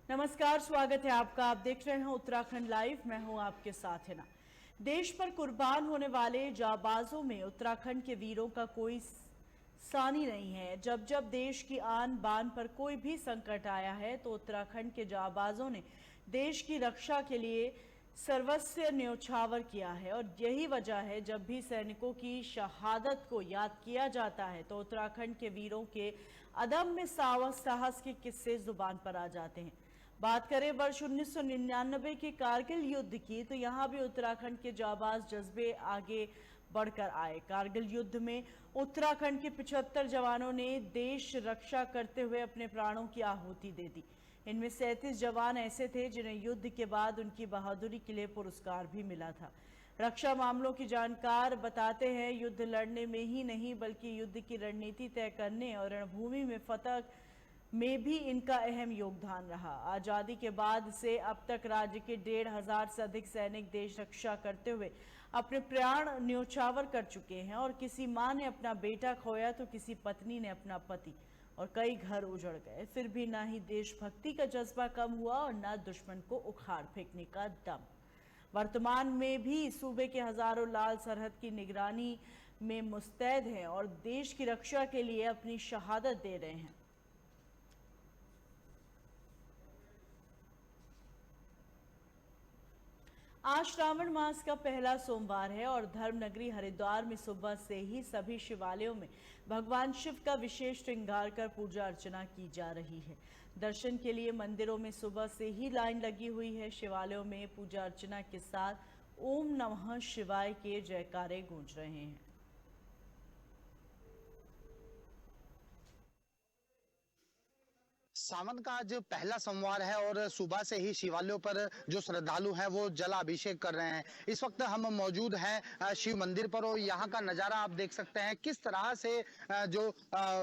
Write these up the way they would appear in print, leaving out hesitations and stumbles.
नमस्कार, स्वागत है आपका। आप देख रहे हैं उत्तराखंड लाइव। मैं हूं आपके साथ हिना। देश पर कुर्बान होने वाले जाबाजों में उत्तराखंड के वीरों का कोई सानी नहीं है। जब जब देश की आन बान पर कोई भी संकट आया है तो उत्तराखंड के जाबाजों ने देश की रक्षा के लिए सर्वस्व न्योछावर किया है। और यही वजह है, जब भी सैनिकों की शहादत को याद किया जाता है तो उत्तराखंड के वीरों के अदम्य साहस के किस्से जुबान पर आ जाते हैं। बात करें वर्ष 1999 के कारगिल युद्ध की, तो यहां भी उत्तराखंड के जाबाज जज्बे आगे बढ़कर आए। कारगिल युद्ध में उत्तराखंड के 75 जवानों ने देश रक्षा करते हुए अपने प्राणों की आहुति दे दी। इनमें 37 जवान ऐसे थे जिन्हें युद्ध के बाद उनकी बहादुरी के लिए पुरस्कार भी मिला था। रक्षा मामलों की जानकार बताते हैं, युद्ध लड़ने में ही नहीं बल्कि युद्ध की रणनीति तय करने और रणभूमि में फतह में भी इनका अहम योगदान रहा। आजादी के बाद से अब तक राज्य के 1,500 से अधिक सैनिक देश रक्षा करते हुए अपने प्राण न्योछावर कर चुके हैं। और किसी मां ने अपना बेटा खोया तो किसी पत्नी ने अपना पति, और कई घर उजड़ गए। फिर भी ना ही देशभक्ति का जज्बा कम हुआ और ना दुश्मन को उखाड़ फेंकने का दम। वर्तमान में भी सूबे के हजारों लाल सरहद की निगरानी में मुस्तैद हैं और देश की रक्षा के लिए अपनी शहादत दे रहे हैं। आज श्रावण मास का पहला सोमवार है और धर्मनगरी हरिद्वार में सुबह से ही सभी शिवालयों में भगवान शिव का विशेष श्रृंगार कर पूजा अर्चना की जा रही है। दर्शन के लिए मंदिरों में सुबह से ही लाइन लगी हुई है। शिवालयों में पूजा अर्चना के साथ ओम नमः शिवाय के जयकारे गूंज रहे हैं। सावन का आज पहला सोमवार है और सुबह से ही शिवालयों पर जो श्रद्धालु हैं वो जलाभिषेक कर रहे हैं। इस वक्त हम मौजूद हैं शिव मंदिर पर और यहाँ का नज़ारा आप देख सकते हैं किस तरह से जो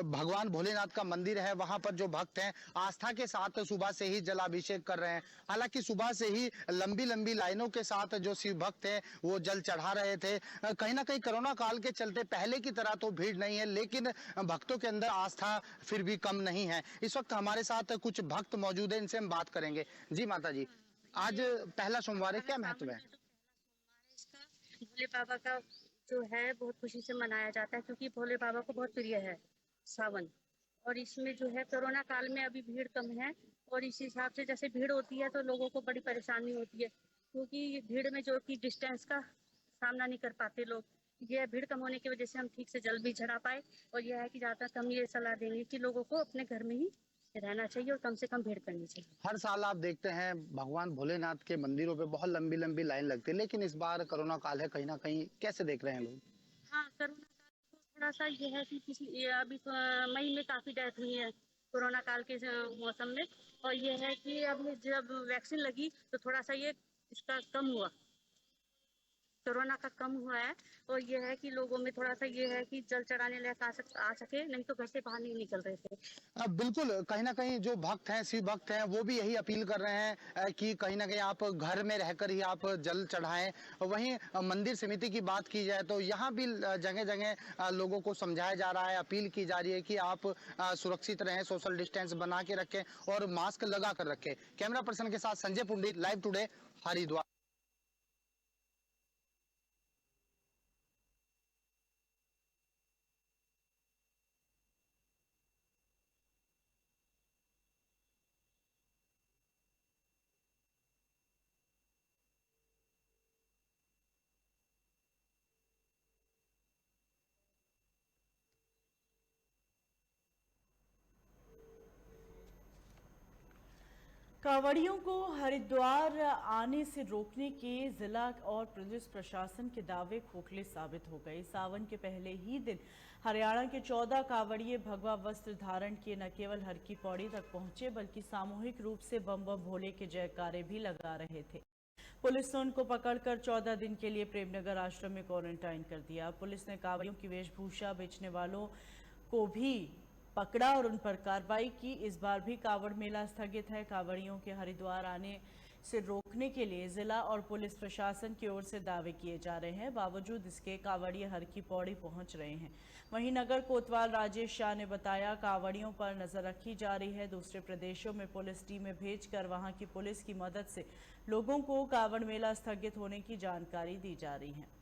भगवान भोलेनाथ का मंदिर है वहाँ पर जो भक्त हैं आस्था के साथ सुबह से ही जलाभिषेक कर रहे हैं। हालांकि सुबह से ही लंबी लंबी लाइनों के साथ जो शिव भक्त हैं वो जल चढ़ा रहे थे। कहीं ना कहीं कोरोना काल के चलते पहले की तरह तो भीड़ नहीं है, लेकिन भक्तों के अंदर आस्था फिर भी कम नहीं है। इस वक्त हमारे साथ कुछ भक्त मौजूद हैं, इनसे हम बात करेंगे। जी माता जी, आज पहला सोमवार है, क्या महत्व है? इसका भोले बाबा का जो है बहुत खुशी से मनाया जाता है, क्योंकि भोले बाबा को बहुत प्रिय है सावन। और इसमें जो है कोरोना काल में अभी भीड़ कम है, और इस हिसाब से जैसे भीड़ होती है तो लोगों को बड़ी परेशानी होती है, क्योंकि भीड़ में जो कि डिस्टेंस का सामना नहीं कर पाते लोग। यह भीड़ कम होने की वजह से हम ठीक से जल भी चढ़ा पाए। और यह है कि ज्यादातर हम ये सलाह देंगे कि लोगों को अपने घर में ही रहना चाहिए और कम से कम भीड़ करनी चाहिए। हर साल आप देखते हैं भगवान भोलेनाथ के मंदिरों पे बहुत लंबी लंबी लाइन लगती है, लेकिन इस बार कोरोना काल है, कहीं ना कहीं कैसे देख रहे हैं लोग? हाँ, कोरोना काल तो थोड़ा सा ये है कि ये अभी तो मई में काफी डेथ हुई है कोरोना काल के मौसम में। और ये है कि अब जब वैक्सीन लगी तो थोड़ा सा ये इसका कम हुआ, कोरोना का कम हुआ है। और ये है कि लोगों में थोड़ा सा ये है कि जल चढ़ाने लायक आ सके, नहीं तो घर से बाहर नहीं निकल रहे थे। बिल्कुल, कहीं ना कहीं जो भक्त हैं, शिव भक्त हैं, वो भी यही अपील कर रहे हैं कि कहीं ना कहीं आप घर में रहकर ही आप जल चढ़ाएं। वहीं मंदिर समिति की बात की जाए तो यहाँ भी जगह जगह लोगों को समझाया जा रहा है, अपील की जा रही है कि आप सुरक्षित रहें, सोशल डिस्टेंस बना के रखें और मास्क लगा कर रखें। कैमरा पर्सन के साथ संजय पुंडित, लाइव टुडे, हरिद्वार। कांवड़ियों को हरिद्वार आने से रोकने के जिला और पुलिस प्रशासन के दावे खोखले साबित हो गए। सावन के पहले ही दिन हरियाणा के 14 कांवड़िए भगवा वस्त्र धारण किए न केवल हर की पौड़ी तक पहुंचे, बल्कि सामूहिक रूप से बम बम भोले के जयकारे भी लगा रहे थे। पुलिस ने उनको पकड़कर 14 दिन के लिए प्रेमनगर आश्रम में क्वारंटाइन कर दिया। पुलिस ने कांवड़ियों की वेशभूषा बेचने वालों को भी पकड़ा और उन पर कार्रवाई की। इस बार भी कांवड़ मेला स्थगित है। कांवड़ियों के हरिद्वार आने से रोकने के लिए जिला और पुलिस प्रशासन की ओर से दावे किए जा रहे हैं। बावजूद इसके कांवड़िए हर की पौड़ी पहुंच रहे हैं। वहीं नगर कोतवाल राजेश शाह ने बताया, कांवड़ियों पर नजर रखी जा रही है। दूसरे प्रदेशों में पुलिस टीमें भेजकर वहां की पुलिस की मदद से लोगों को कांवड़ मेला स्थगित होने की जानकारी दी जा रही है।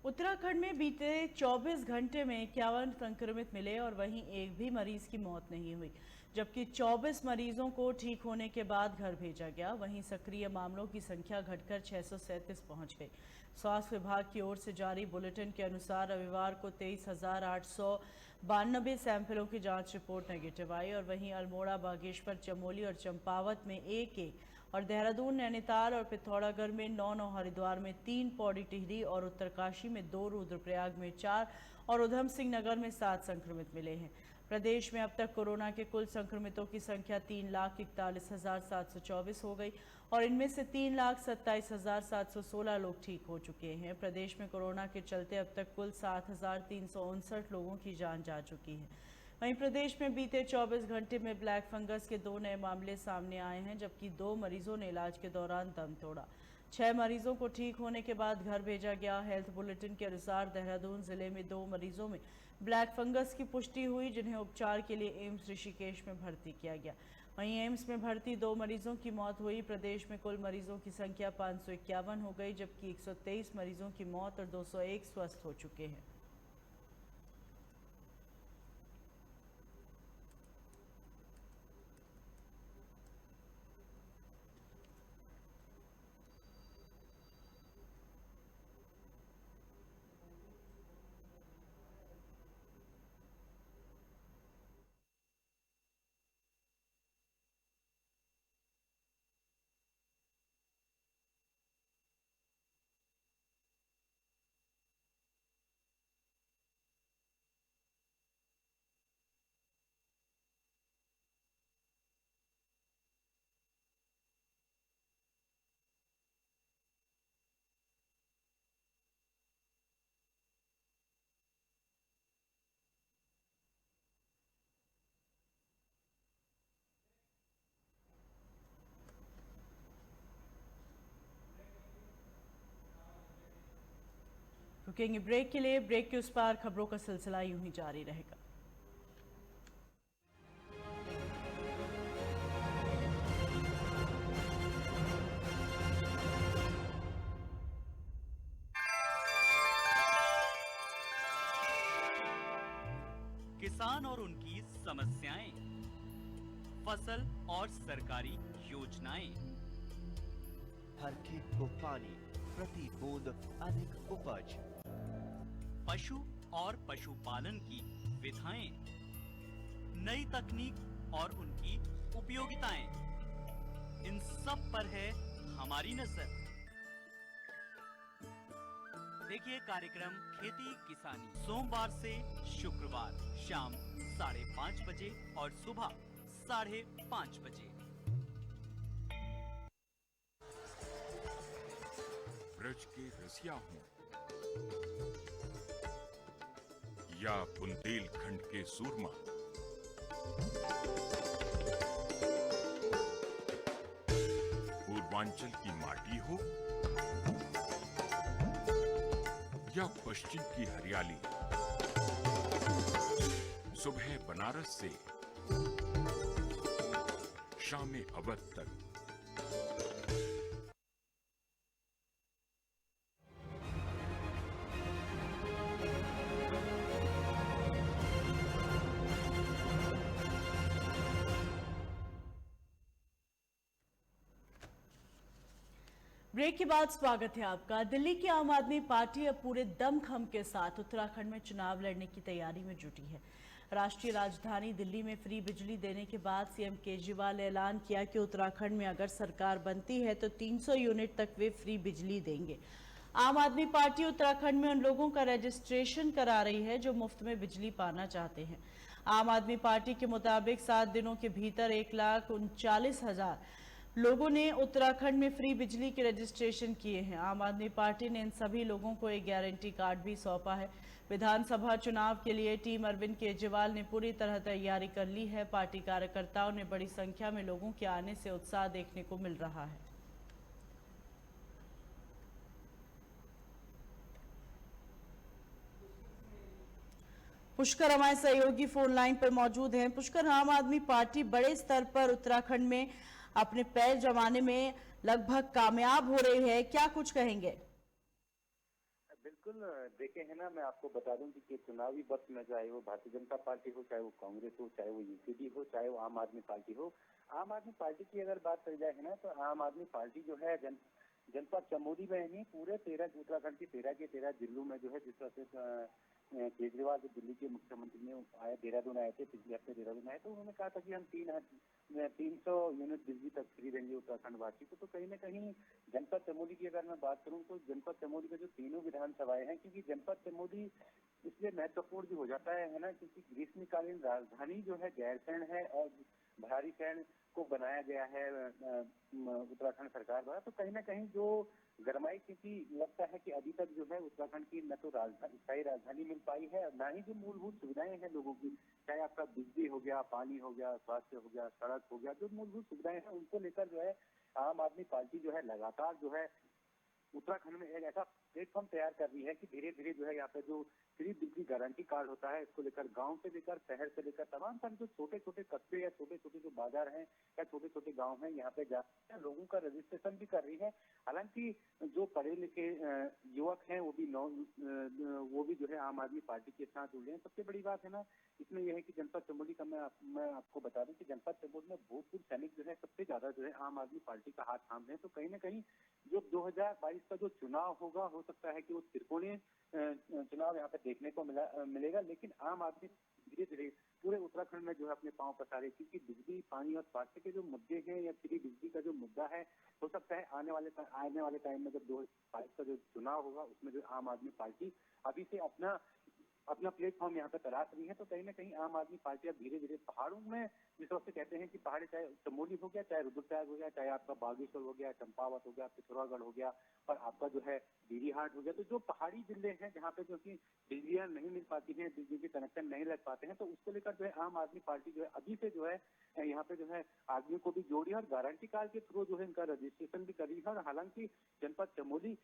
उत्तराखंड में बीते 24 घंटे में 51 संक्रमित मिले और वहीं एक भी मरीज की मौत नहीं हुई, जबकि 24 मरीजों को ठीक होने के बाद घर भेजा गया। वहीं सक्रिय मामलों की संख्या घटकर 637 पहुंच गई। स्वास्थ्य विभाग की ओर से जारी बुलेटिन के अनुसार रविवार को 23,892 सैंपलों की जांच रिपोर्ट नेगेटिव आई और वहीं अल्मोड़ा, बागेश्वर, चमोली और चंपावत में एक और देहरादून, नैनीताल और पिथौरागढ़ में 9, हरिद्वार में 3, पौड़ी, टिहरी और उत्तरकाशी में 2, रुद्रप्रयाग में 4 और उधम सिंह नगर में 7 संक्रमित मिले हैं। प्रदेश में अब तक कोरोना के कुल संक्रमितों की संख्या 3,41,724 हो गई और इनमें से 3,27,716 लोग ठीक हो चुके हैं। प्रदेश में कोरोना के चलते अब तक कुल 7,359 लोगों की जान जा चुकी है। वहीं प्रदेश में बीते 24 घंटे में ब्लैक फंगस के 2 नए मामले सामने आए हैं, जबकि 2 मरीजों ने इलाज के दौरान दम तोड़ा। 6 मरीजों को ठीक होने के बाद घर भेजा गया। हेल्थ बुलेटिन के अनुसार देहरादून जिले में 2 मरीजों में ब्लैक फंगस की पुष्टि हुई, जिन्हें उपचार के लिए एम्स ऋषिकेश में भर्ती किया गया। वहीं एम्स में भर्ती 2 मरीजों की मौत हुई। प्रदेश में कुल मरीजों की संख्या 551 हो गई, जबकि 123 मरीजों की मौत और 201 स्वस्थ हो चुके हैं। रुकेंगे ब्रेक के लिए। ब्रेक के उस पार खबरों का सिलसिला यूं ही जारी रहेगा। किसान और उनकी समस्याएं, फसल और सरकारी योजनाएं, हर खेत को पानी, प्रति बूंद अधिक उपज, पशु और पशुपालन की विधाएं, नई तकनीक और उनकी उपयोगिताएं, इन सब पर है हमारी नजर। देखिए कार्यक्रम खेती किसानी सोमवार से शुक्रवार शाम 5:30 बजे और सुबह 5:30 बजे। ब्रज के रसिया हूं या बुंदेलखंड के सूरमा, पूर्वांचल की माटी हो या पश्चिम की हरियाली, सुबह बनारस से शाम अवध तक ब्रेक के बाद स्वागत है आपका। दिल्ली की आम आदमी पार्टी अब पूरे दमखम के साथ उत्तराखंड में चुनाव लड़ने की तैयारी में जुटी है। राष्ट्रीय राजधानी दिल्ली में फ्री बिजली देने के बाद सीएम केजरीवाल ने ऐलान किया कि उत्तराखंड में अगर सरकार बनती है तो 300 यूनिट तक वे फ्री बिजली देंगे। आम आदमी पार्टी उत्तराखंड में उन लोगों का रजिस्ट्रेशन करा रही है जो मुफ्त में बिजली पाना चाहते हैं। आम आदमी पार्टी के मुताबिक 7 दिनों के भीतर 1,39,000 लोगों ने उत्तराखंड में फ्री बिजली के रजिस्ट्रेशन किए हैं। आम आदमी पार्टी ने इन सभी लोगों को एक गारंटी कार्ड भी सौंपा है। विधानसभा चुनाव के लिए टीम अरविंद केजरीवाल ने पूरी तरह तैयारी कर ली है। पार्टी कार्यकर्ताओं ने बड़ी संख्या में लोगों के आने से उत्साह देखने को मिल रहा है। पुष्कर हमारे सहयोगी फोन लाइन पर मौजूद हैं। पुष्कर, आम आदमी पार्टी बड़े स्तर पर उत्तराखंड में अपने पैर जमाने में लगभग कामयाब हो रही है, क्या कुछ कहेंगे? बिल्कुल, देखे है ना, मैं आपको बता दूं कि चुनावी वक्त में चाहे वो भारतीय जनता पार्टी हो, चाहे वो कांग्रेस हो, चाहे वो यूपीडी हो, चाहे वो आम आदमी पार्टी हो, आम आदमी पार्टी की अगर बात करी जाए है ना, तो आम आदमी पार्टी जो है जनपद चमोली में नहीं, पूरे 13 उत्तराखंड की 13 के 13 जिलों में जो है, जिस तरह से केजरीवाल जो दिल्ली के मुख्यमंत्री ने आए, देहरादून आए थे, पिछले हफ्ते देहरादून आए, तो उन्होंने कहा था कि हम 300 यूनिट बिजली तक फ्री देंगे उत्तराखंड वासी को। तो कहीं ना कहीं जनपद चमोली की अगर मैं बात करूं तो जनपद चमोली के जो तीनों विधानसभाएं हैं, क्योंकि जनपद चमोली इसलिए महत्वपूर्ण भी हो जाता है ना, क्योंकि ग्रीष्मकालीन राजधानी जो है गैरसैंण है और भारी सैंण को बनाया गया है उत्तराखंड सरकार द्वारा। तो कहीं ना कहीं जो गरमाई, क्योंकि लगता है कि अभी तक जो है उत्तराखंड की न तो स्थायी राजधानी मिल पाई है, न ही जो मूलभूत सुविधाएं हैं लोगों की, चाहे आपका बिजली हो गया, पानी हो गया, स्वास्थ्य हो गया, सड़क हो गया, जो मूलभूत सुविधाएं हैं उनको लेकर जो है आम आदमी पार्टी जो है लगातार जो है उत्तराखंड में एक ऐसा प्लेटफॉर्म तैयार कर रही है कि धीरे धीरे जो है यहाँ पे जो फ्री बिजली गारंटी कार्ड होता है, इसको लेकर गांव से लेकर शहर से लेकर तमाम सारे जो छोटे छोटे कस्बे या छोटे छोटे जो बाजार हैं या छोटे छोटे गांव हैं, यहाँ पे जाकर लोगों का रजिस्ट्रेशन भी कर रही है। हालांकि जो पढ़े लिखे युवक हैं वो भी जो है आम आदमी पार्टी के साथ जुड़े हैं। सबसे बड़ी बात है ना इसमें यह है कि जनपद चमोली का मैं आपको बता दूं कि जनपद चमोली में भूतपूर्व सैनिक जो है सबसे ज्यादा जो है आम आदमी पार्टी का हाथ थाम रहे हैं। तो कहीं ना कहीं जो 2022 का जो चुनाव होगा, हो सकता है कि वो त्रिकोणीय चुनाव यहाँ पे देखने को मिलेगा, लेकिन आम आदमी धीरे धीरे पूरे उत्तराखंड में जो है अपने पांव पसारे, क्योंकि बिजली, पानी और स्वास्थ्य के जो मुद्दे हैं या फ्री बिजली का जो मुद्दा है, हो सकता है आने वाले टाइम में जब 2022 का जो चुनाव होगा उसमें जो आम आदमी पार्टी अभी से अपना प्लेटफॉर्म यहाँ पे तलाश रही है। तो कहीं ना कहीं आम आदमी पार्टी अब धीरे धीरे पहाड़ों में, जिस तरह से कहते हैं कि पहाड़ी, चाहे चमोली हो गया, चाहे रुद्रप्रयाग हो गया, चाहे आपका बागेश्वर हो गया, चंपावत हो गया, पिथौरागढ़ हो गया और आपका जो है डीडीहाट हो गया, तो जो पहाड़ी जिले हैं जहाँ पे जो कि बिजलियां नहीं मिल पाती हैं, बिजली के कनेक्शन नहीं लग पाते हैं, तो उसको लेकर जो है आम आदमी पार्टी जो है अभी से जो है यहाँ पे जो है आदमियों को भी जोड़ी और गारंटी कार्ड के थ्रू जो है इनका रजिस्ट्रेशन भी कर रही है। और हालांकि जनपद चमोली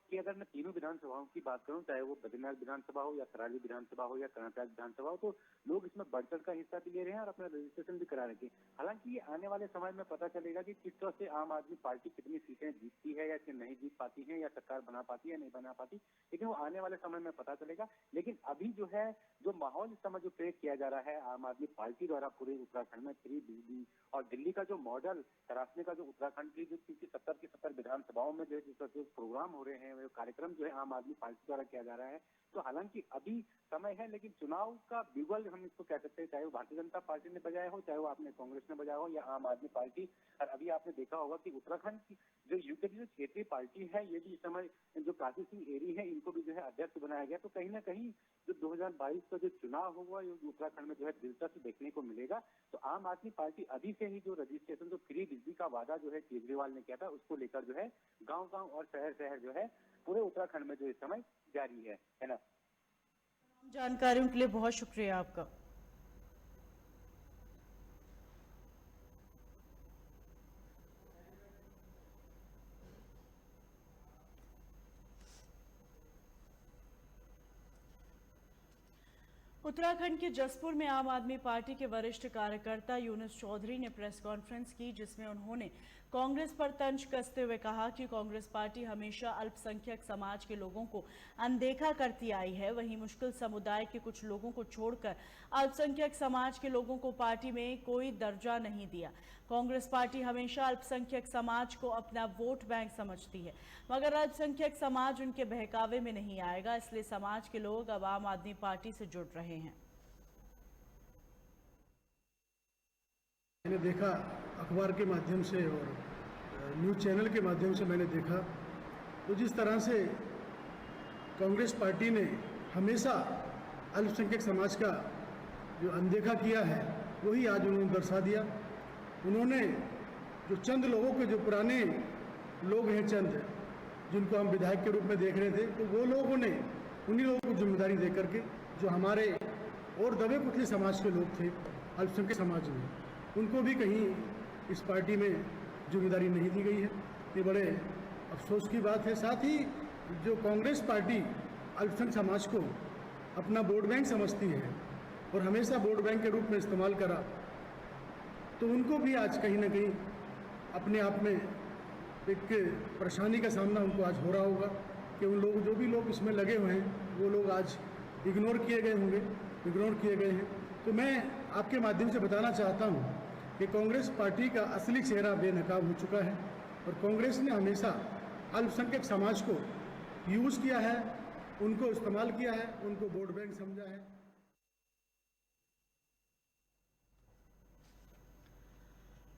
कि अगर मैं तीनों विधानसभाओं की बात करूं, चाहे वो बद्रीनाथ विधानसभा हो या कराली विधानसभा हो या कर्नाटक विधानसभा हो, तो लोग इसमें बढ़-चढ़ का हिस्सा भी ले रहे हैं और अपना रजिस्ट्रेशन भी करा रहे हैं। हालांकि ये आने वाले समय में पता चलेगा कि किस तरह से आम आदमी पार्टी कितनी सीटें जीतती है या नहीं जीत पाती है, या सरकार बना पाती है नहीं बना पाती, लेकिन वो आने वाले समय में पता चलेगा। लेकिन अभी जो है जो माहौल इस समय जो क्रिएट किया जा रहा है आम आदमी पार्टी द्वारा पूरे उत्तराखंड में फ्री बिजली और दिल्ली का जो मॉडल तराशने का जो उत्तराखंड की जो 70 की 70 विधानसभाओं में जो प्रोग्राम हो रहे हैं, कार्यक्रम जो है आम आदमी पार्टी द्वारा किया जा रहा है। तो हालांकि अभी समय है, लेकिन चुनाव का बिगुल हम इसको कह सकते हैं, चाहे वो भारतीय जनता पार्टी ने बजाया हो, चाहे वो आपने कांग्रेस ने बजाया हो या आम आदमी पार्टी। और अभी आपने देखा होगा कि उत्तराखंड की जो यूपी की जो क्षेत्रीय पार्टी है, ये भी इस समय जो काशी सिंह एरी है, इनको भी जो है अध्यक्ष बनाया गया। तो कहीं ना कहीं जो 2022 का जो चुनाव होगा ये उत्तराखंड में जो है दिलचस्प देखने को मिलेगा। तो आम आदमी पार्टी अभी से ही जो रजिस्ट्रेशन, जो फ्री बिजली का वादा जो है केजरीवाल ने किया था, उसको लेकर जो है गाँव और शहर जो है पूरे उत्तराखंड में जो इस समय जारी है ना। जानकारियों के लिए बहुत शुक्रिया आपका। उत्तराखंड के जसपुर में आम आदमी पार्टी के वरिष्ठ कार्यकर्ता यूनुस चौधरी ने प्रेस कॉन्फ्रेंस की, जिसमें उन्होंने कांग्रेस पर तंज कसते हुए कहा कि कांग्रेस पार्टी हमेशा अल्पसंख्यक समाज के लोगों को अनदेखा करती आई है। वहीं मुश्किल समुदाय के कुछ लोगों को छोड़कर अल्पसंख्यक समाज के लोगों को पार्टी में कोई दर्जा नहीं दिया। कांग्रेस पार्टी हमेशा अल्पसंख्यक समाज को अपना वोट बैंक समझती है, मगर अल्पसंख्यक समाज उनके बहकावे में नहीं आएगा, इसलिए समाज के लोग अब आम आदमी पार्टी से जुड़ रहे हैं। मैंने देखा अखबार के माध्यम से और न्यूज़ चैनल के माध्यम से मैंने देखा, तो जिस तरह से कांग्रेस पार्टी ने हमेशा अल्पसंख्यक समाज का जो अनदेखा किया है वही आज उन्होंने दर्शा दिया। उन्होंने जो चंद लोगों के, जो पुराने लोग हैं चंद, जिनको हम विधायक के रूप में देख रहे थे, तो वो लोगों ने उन्हीं लोगों को जिम्मेदारी दे करके जो हमारे और दबे कुचले समाज के लोग थे अल्पसंख्यक समाज में, उनको भी कहीं इस पार्टी में जिम्मेदारी नहीं दी गई है। ये बड़े अफसोस की बात है। साथ ही जो कांग्रेस पार्टी अल्पसंख्यक समाज को अपना वोट बैंक समझती है और हमेशा वोट बैंक के रूप में इस्तेमाल करा, तो उनको भी आज कहीं ना कहीं अपने आप में एक परेशानी का सामना उनको आज हो रहा होगा कि उन लोग, जो भी लोग इसमें लगे हुए हैं, वो लोग आज इग्नोर किए गए होंगे, इग्नोर किए गए हैं। तो मैं आपके माध्यम से बताना चाहता हूँ कि कांग्रेस पार्टी का असली चेहरा बेनकाब हो चुका है और कांग्रेस ने हमेशा अल्पसंख्यक समाज को यूज़ किया है, उनको इस्तेमाल किया है, उनको वोट बैंक समझा है।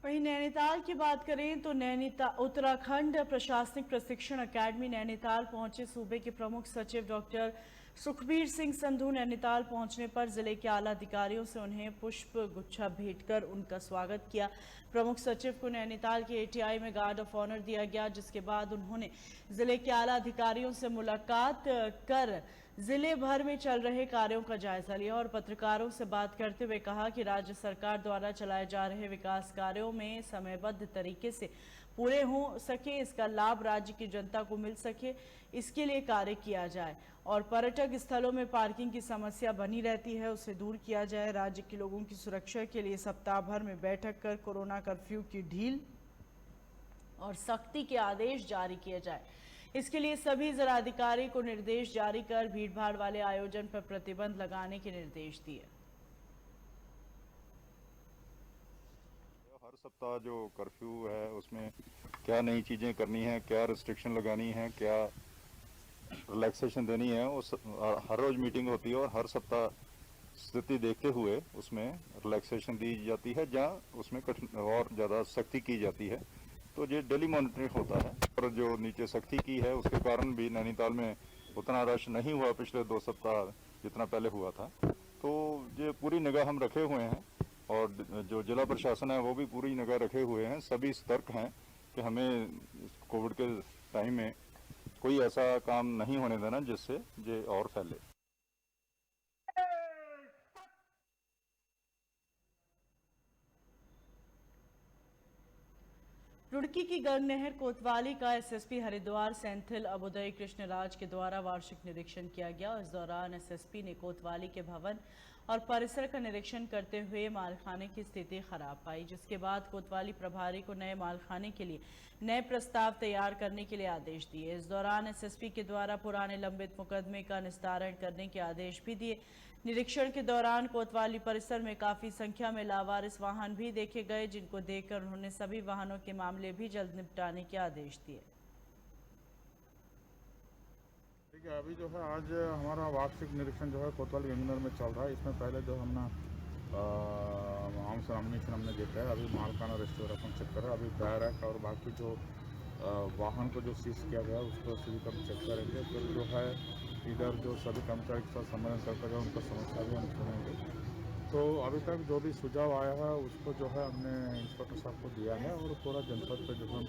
वहीं नैनीताल की बात करें तो उत्तराखंड प्रशासनिक प्रशिक्षण अकेडमी नैनीताल पहुंचे सूबे के प्रमुख सचिव डॉक्टर सुखबीर सिंह संधू। नैनीताल पहुंचने पर जिले के आला अधिकारियों से उन्हें पुष्प गुच्छा भेंट कर उनका स्वागत किया। प्रमुख सचिव को नैनीताल के एटीआई में गार्ड ऑफ ऑनर दिया गया, जिसके बाद उन्होंने जिले के आला अधिकारियों से मुलाकात कर जिले भर में चल रहे कार्यों का जायजा लिया और पत्रकारों से बात करते हुए कहा कि राज्य सरकार द्वारा चलाए जा रहे विकास कार्यों में समयबद्ध तरीके से पूरे हो सके, इसका लाभ राज्य की जनता को मिल सके, इसके लिए कार्य किया जाए और पर्यटक स्थलों में पार्किंग की समस्या बनी रहती है, उसे दूर किया जाए। राज्य के लोगों की सुरक्षा के लिए सप्ताह भर में बैठक कर कोरोना कर्फ्यू की ढील और सख्ती के आदेश जारी किए जाए। इसके लिए सभी जिलाधिकारी को निर्देश जारी कर भीड़भाड़ वाले आयोजन पर प्रतिबंध लगाने के निर्देश दिए। हर सप्ताह जो कर्फ्यू है उसमें क्या नई चीज़ें करनी है, क्या रिस्ट्रिक्शन लगानी है, क्या रिलैक्सेशन देनी है, उस हर रोज़ मीटिंग होती है और हर सप्ताह स्थिति देखते हुए उसमें रिलैक्सेशन दी जाती है, जहाँ उसमें और ज़्यादा सख्ती की जाती है। तो ये डेली मॉनिटरिंग होता है और जो नीचे सख्ती की है उसके कारण भी नैनीताल में उतना रश नहीं हुआ पिछले 2 सप्ताह जितना पहले हुआ था। तो ये पूरी निगाह हम रखे हुए हैं और जो जिला प्रशासन है वो भी पूरी निगाह रखे हुए हैं। सभी सतर्क हैं कि हमें कोविड के टाइम में कोई ऐसा काम नहीं होने देना जिससे ये और फैले। रुड़की की गंग नहर कोतवाली का एसएसपी हरिद्वार सेंथिल अबुदय कृष्ण राज के द्वारा वार्षिक निरीक्षण किया गया। इस दौरान एसएसपी ने कोतवाली के भवन और परिसर का निरीक्षण करते हुए मालखाने की स्थिति खराब पाई, जिसके बाद कोतवाली प्रभारी को नए मालखाने के लिए नए प्रस्ताव तैयार करने के लिए आदेश दिए। इस दौरान एसएसपी के द्वारा पुराने लंबित मुकदमे का निस्तारण करने के आदेश भी दिए। निरीक्षण के दौरान कोतवाली परिसर में काफी संख्या में लावारिस वाहन भी देखे गए, जिनको देखकर उन्होंने सभी वाहनों के मामले भी जल्द निपटाने के आदेश दिए। ठीक है, अभी जो है आज हमारा वार्षिक निरीक्षण जो है कोतवाली गंगनहर में चल रहा है। इसमें पहले जो हमने हमने देखा है, अभी मालखाना रेस्टोरेशन चेक कर रहा है, अभी बैरक और बाकी जो वाहन को जो सीज किया गया उसको सभी कम चेक करेंगे। फिर जो है इधर जो सभी कर्मचारी के साथ सम्मेलन करते हैं उनका समस्या भी हम सुनेंगे। तो अभी तक जो भी सुझाव आया है उसको जो है हमने इंस्पेक्टर साहब को दिया है और पूरा जनपद पे जो हम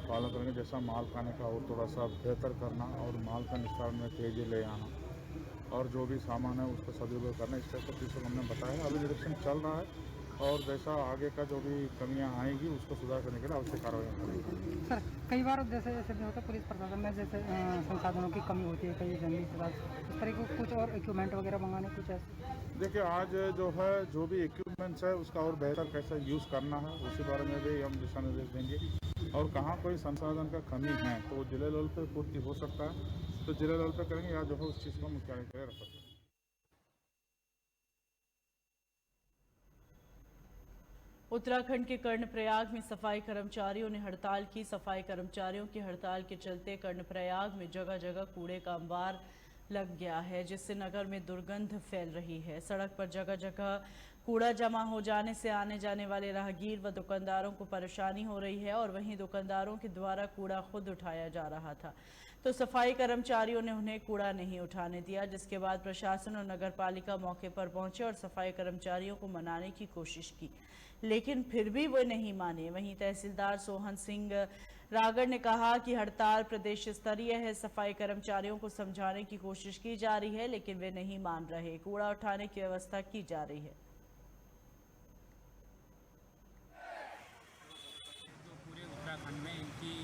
पालन करेंगे। जैसा माल खाने का और थोड़ा सा बेहतर करना और माल का निस्तारण में तेजी ले आना और जो भी सामान है उसको सदुपयोग करना, इस टाइप का चीज़ हमने बताया। अभी निरीक्षण चल रहा है, और जैसा आगे का जो भी कमियां आएंगी उसको सुधार करने के लिए आवश्यक कार्रवाई करेंगे। सर कई बार जैसे ऐसे भी होता है पुलिस प्रशासन में जैसे संसाधनों की कमी होती है, कई जंगली इस तरह को कुछ और इक्विपमेंट वगैरह मंगाने कुछ ऐसे। देखिए आज जो है जो भी इक्विपमेंट्स है उसका और बेहतर कैसे यूज़ करना है उसी बारे में भी हम दिशा निर्देश देंगे। और कहाँ कोई संसाधन का कमी है तो जिला लेवल पर पूर्ति हो सकता है तो जिला लेवल पर करेंगे, या जो है उस चीज़ को मुख्यालय के लिए रख सकते हैं। उत्तराखंड के कर्णप्रयाग में सफाई कर्मचारियों ने हड़ताल की। सफाई कर्मचारियों की हड़ताल के चलते कर्णप्रयाग में जगह जगह कूड़े का अंबार लग गया है, जिससे नगर में दुर्गंध फैल रही है। सड़क पर जगह जगह कूड़ा जमा हो जाने से आने जाने वाले राहगीर व दुकानदारों को परेशानी हो रही है और वहीं दुकानदारों के द्वारा कूड़ा खुद उठाया जा रहा था तो सफाई कर्मचारियों ने उन्हें कूड़ा नहीं उठाने दिया, जिसके बाद प्रशासन और नगरपालिका मौके पर पहुंचे और सफाई कर्मचारियों को मनाने की कोशिश की, लेकिन फिर भी वो नहीं माने। वहीं तहसीलदार सोहन सिंह रागड़ ने कहा कि हड़ताल प्रदेश स्तरीय है, सफाई कर्मचारियों को समझाने की कोशिश की जा रही है लेकिन वे नहीं मान रहे। कूड़ा उठाने की व्यवस्था की जा रही है। तो पूरे उत्तराखंड में इनकी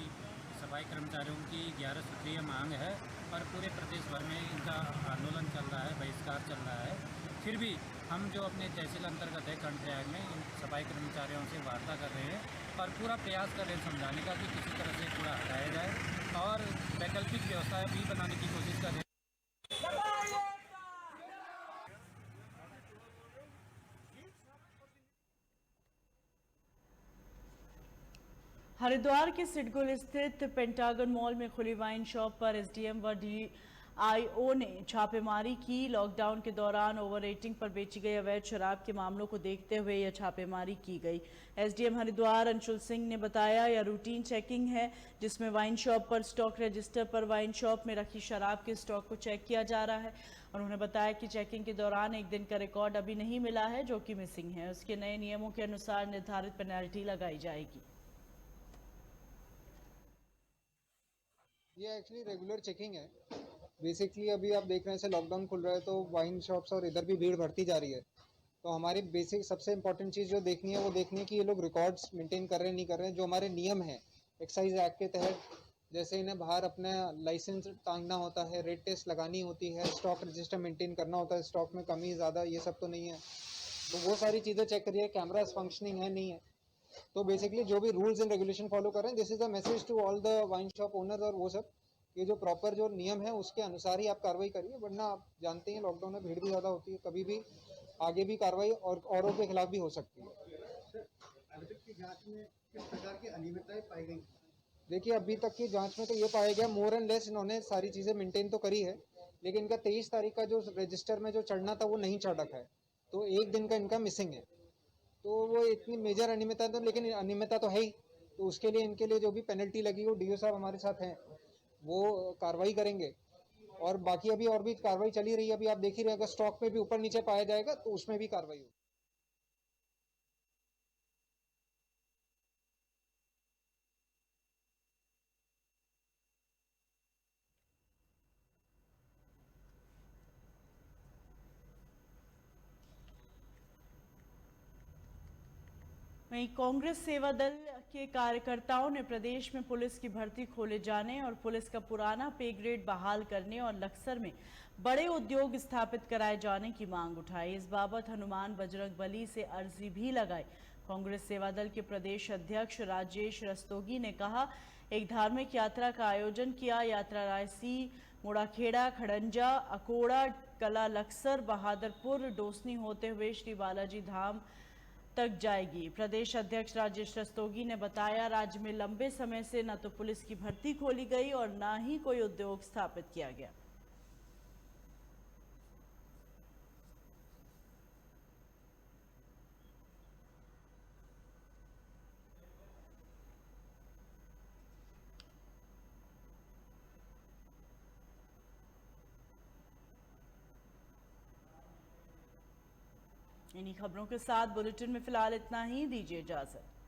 सफाई कर्मचारियों की 11 सूत्रीय मांग है और पूरे प्रदेश भर में इनका आंदोलन चल रहा है, बहिष्कार चल रहा है। फिर भी हम जो अपने तहसील अंतर्गत है कर्णप्रयाग में इन सफाई कर्मचारियों से वार्ता कर रहे हैं और पूरा प्रयास कर रहे हैं समझाने का कि किसी तरह से कूड़ा हटाया जाए और वैकल्पिक व्यवस्था भी बनाने की कोशिश कर रहे हैं। हरिद्वार के सिडकुल स्थित पेंटागन मॉल में खुली वाइन शॉप पर एसडीएम व डीआईओ ने छापेमारी की। लॉकडाउन के दौरान ओवर रेटिंग पर बेची गई अवैध शराब के मामलों को देखते हुए यह छापेमारी की गई। एसडीएम हरिद्वार अंशुल सिंह ने बताया यह रूटीन चेकिंग है जिसमें वाइन शॉप पर स्टॉक रजिस्टर पर वाइन शॉप में रखी शराब के स्टॉक को चेक किया जा रहा है। उन्होंने बताया कि चेकिंग के दौरान एक दिन का रिकॉर्ड अभी नहीं मिला है जो कि मिसिंग है। उसके नए नियमों के अनुसार निर्धारित पेनल्टी लगाई जाएगी। ये एक्चुअली रेगुलर चेकिंग है। बेसिकली अभी आप देख रहे हैं जैसे लॉकडाउन खुल रहा है तो वाइन शॉप्स और इधर भी भीड़ बढ़ती जा रही है, तो हमारी बेसिक सबसे इम्पोर्टेंट चीज़ जो देखनी है वो देखनी है कि ये लोग रिकॉर्ड्स मेंटेन कर रहे हैं नहीं कर रहे हैं। जो हमारे नियम है एक्साइज एक्ट के तहत, जैसे इन्हें बाहर अपना लाइसेंस टांगना होता है, रेड टेस्ट लगानी होती है, स्टॉक रजिस्टर मेंटेन करना होता है, स्टॉक में कमी ज़्यादा ये सब तो नहीं है, तो वो सारी चीज़ें चेक करिए। कैमराज फंक्शनिंग है नहीं है, तो बेसिकली जो भी रूल्स एंड रेगुलेशन फॉलो कर रहे हैं, this is a message to all the wine shop owners और वो सब, ये जो प्रॉपर जो नियम है उसके अनुसार ही आप कार्रवाई करिए, वरना आप जानते हैं लॉकडाउन में भीड़ भी ज़्यादा होती है, कभी भी आगे भी कार्रवाई और औरों के खिलाफ भी हो सकती है। अभी तक की जांच में किस प्रकार की अनियमितताएं पाई गई? देखिए अभी तक की जांच में तो ये पाया गया मोर एंड लेस इन्होंने सारी चीज़ें मेंटेन तो करी है, लेकिन इनका 23 तारीख का जो रजिस्टर में जो चढ़ना था वो नहीं चढ़ रखा है, तो एक दिन का इनका मिसिंग है। तो वो इतनी मेजर अनियमितता तो, लेकिन अनियमितता तो है ही, तो उसके लिए इनके लिए जो भी पेनल्टी लगी वो डीओ साहब हमारे साथ हैं, वो कार्रवाई करेंगे। और बाकी अभी और भी कार्रवाई चली रही है, अभी आप देख ही रहे हैं, अगर स्टॉक में भी ऊपर नीचे पाया जाएगा तो उसमें भी कार्रवाई होगी। वहीं कांग्रेस सेवा दल के कार्यकर्ताओं ने प्रदेश में पुलिस की भर्ती खोले जाने और पुलिस का पुराना पे ग्रेड बहाल करने और लक्सर में बड़े उद्योग स्थापित कराए जाने की मांग उठाई। इस बाबत हनुमान बजरंगबली से अर्जी भी लगाई। कांग्रेस सेवा दल के प्रदेश अध्यक्ष राजेश रस्तोगी ने कहा, एक धार्मिक यात्रा का आयोजन किया। यात्रा रायसी, मुड़ाखेड़ा, खड़ंजा, अकोड़ा, कला, लक्सर, बहादुरपुर, डोसनी होते हुए श्री बालाजी धाम तक जाएगी। प्रदेश अध्यक्ष राजेश रस्तोगी ने बताया, राज्य में लंबे समय से न तो पुलिस की भर्ती खोली गई और न ही कोई उद्योग स्थापित किया गया। इन्हीं खबरों के साथ बुलेटिन में फिलहाल इतना ही। दीजिए इजाजत।